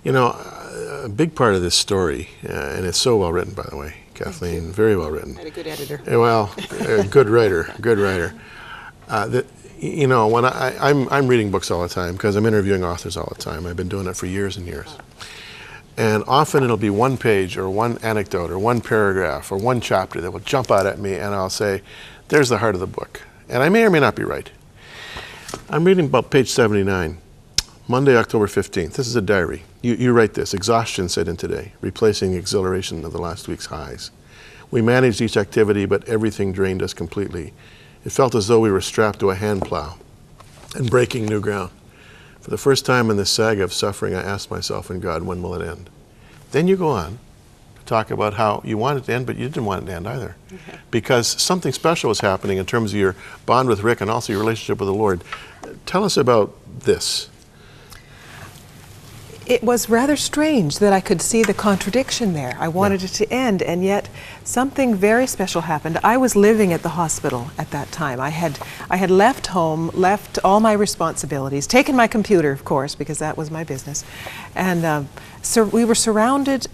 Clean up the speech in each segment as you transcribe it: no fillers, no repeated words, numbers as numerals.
You know, a big part of this story, and it's so well written, by the way, Kathleen, very well written. I had a good editor. Well, good writer, good writer. You know, when I'm reading books all the time because I'm interviewing authors all the time. I've been doing it for years and years. And often it'll be one page or one anecdote or one paragraph or one chapter that will jump out at me, and I'll say, there's the heart of the book. And I may or may not be right. I'm reading about page 79, Monday, October 15th. This is a diary. You write this: exhaustion set in today, replacing the exhilaration of the last week's highs. We managed each activity, but everything drained us completely. It felt as though we were strapped to a hand plow and breaking new ground. For the first time in this saga of suffering, I asked myself and God, when will it end? Then you go on to talk about how you want it to end, but you didn't want it to end either. Okay. Because something special was happening in terms of your bond with Rick and also your relationship with the Lord. Tell us about this. It was rather strange that I could see the contradiction there. I wanted it to end, and yet something very special happened. I was living at the hospital at that time. I had left home, left all my responsibilities, taken my computer, of course, because that was my business, and so we were surrounded.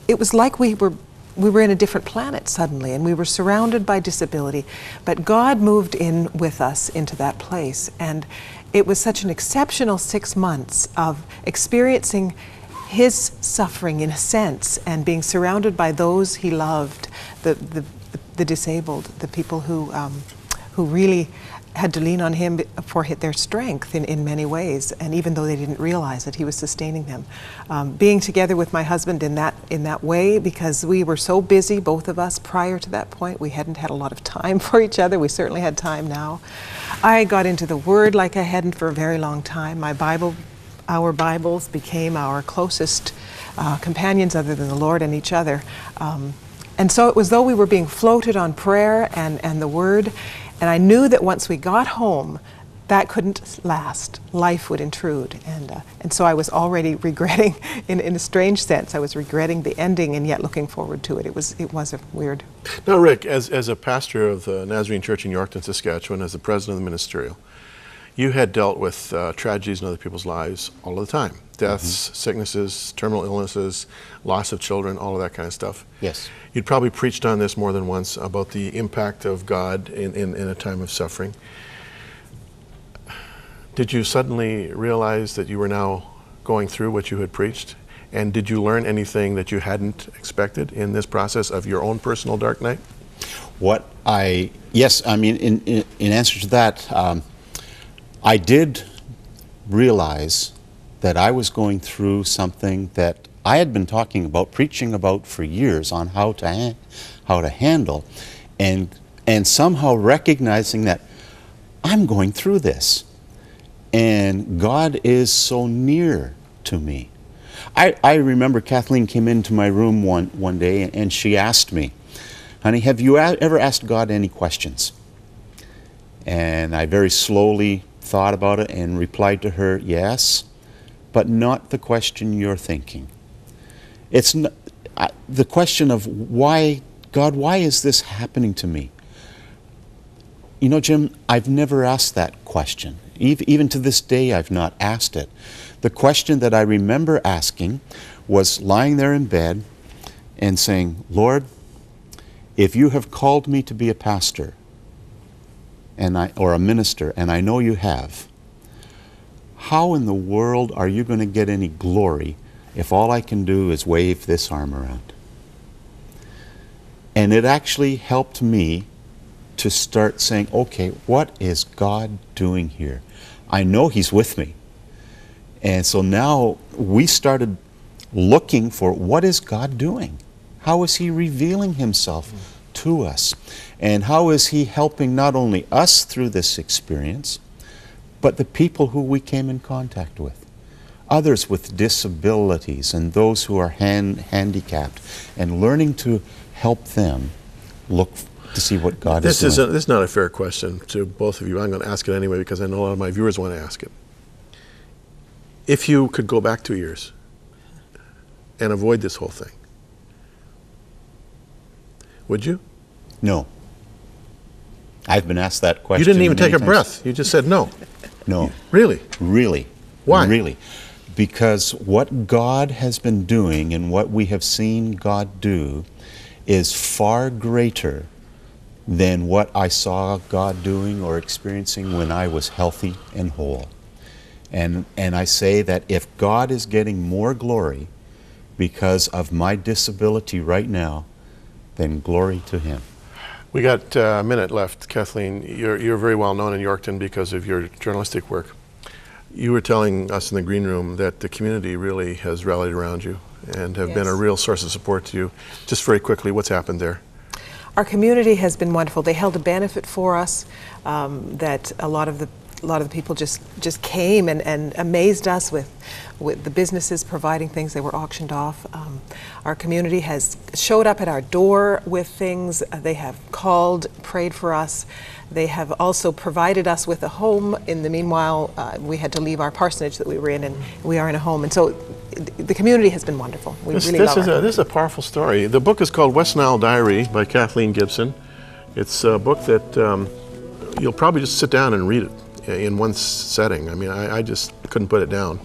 It was like we were in a different planet suddenly, and we were surrounded by disability. But God moved in with us into that place, and it was such an exceptional 6 months of experiencing His suffering in a sense, and being surrounded by those He loved, the disabled, the people who really had to lean on Him for their strength in many ways, and even though they didn't realize it, He was sustaining them. Being together with my husband in that way, because we were so busy, both of us, prior to that point. We hadn't had a lot of time for each other. We certainly had time now. I got into the Word like I hadn't for a very long time. Our Bibles became our closest companions other than the Lord and each other. And so it was though we were being floated on prayer and the Word. And I knew that once we got home, that couldn't last. Life would intrude. And so I was already regretting, in a strange sense, I was regretting the ending and yet looking forward to it. It was a weird. Now, Rick, as a pastor of the Nazarene Church in Yorkton, Saskatchewan, as the president of the ministerial, you had dealt with tragedies in other people's lives all the time. Deaths, sicknesses, terminal illnesses, loss of children, all of that kind of stuff. Yes. You'd probably preached on this more than once about the impact of God in a time of suffering. Did you suddenly realize that you were now going through what you had preached? And did you learn anything that you hadn't expected in this process of your own personal dark night? Yes, I mean, in answer to that, I did realize that I was going through something that I had been preaching about for years on how to handle, and somehow recognizing that I'm going through this, and God is so near to me. I remember Kathleen came into my room one day, and she asked me, "Honey, have you ever asked God any questions?" And I very slowly thought about it and replied to her, "Yes, but not the question you're thinking. It's not, the question of why, God, why is this happening to me?" You know, Jim, I've never asked that question. Even to this day, I've not asked it. The question that I remember asking was lying there in bed and saying, "Lord, if you have called me to be a pastor or a minister, and I know you have, how in the world are you going to get any glory if all I can do is wave this arm around?" And it actually helped me to start saying, okay, what is God doing here? I know He's with me. And so now we started looking for, what is God doing? How is He revealing Himself to us? And how is He helping not only us through this experience, but the people who we came in contact with? Others with disabilities and those who are handicapped, and learning to help them look to see what God is doing. This is not a fair question to both of you. I'm going to ask it anyway because I know a lot of my viewers want to ask it. If you could go back 2 years and avoid this whole thing, would you? No. I've been asked that question. You didn't even take a times. breath. You just said no. No. Really? Really. Why? Really. because what God has been doing and what we have seen God do is far greater than what I saw God doing or experiencing when I was healthy and whole. And I say that if God is getting more glory because of my disability right now, then glory to Him. We got a minute left, Kathleen. You're very well known in Yorkton because of your journalistic work. You were telling us in the green room that the community really has rallied around you and have been a real source of support to you. Just very quickly, what's happened there? Our community has been wonderful. They held a benefit for us that a lot of the people just came and amazed us with the businesses providing things. They were auctioned off. Our community has showed up at our door with things. They have called, prayed for us. They have also provided us with a home. In the meanwhile, we had to leave our parsonage that we were in, and we are in a home. And so the community has been wonderful. This is a powerful story. The book is called West Nile Diary by Kathleen Gibson. It's a book that you'll probably just sit down and read it in one setting. I mean, I just couldn't put it down.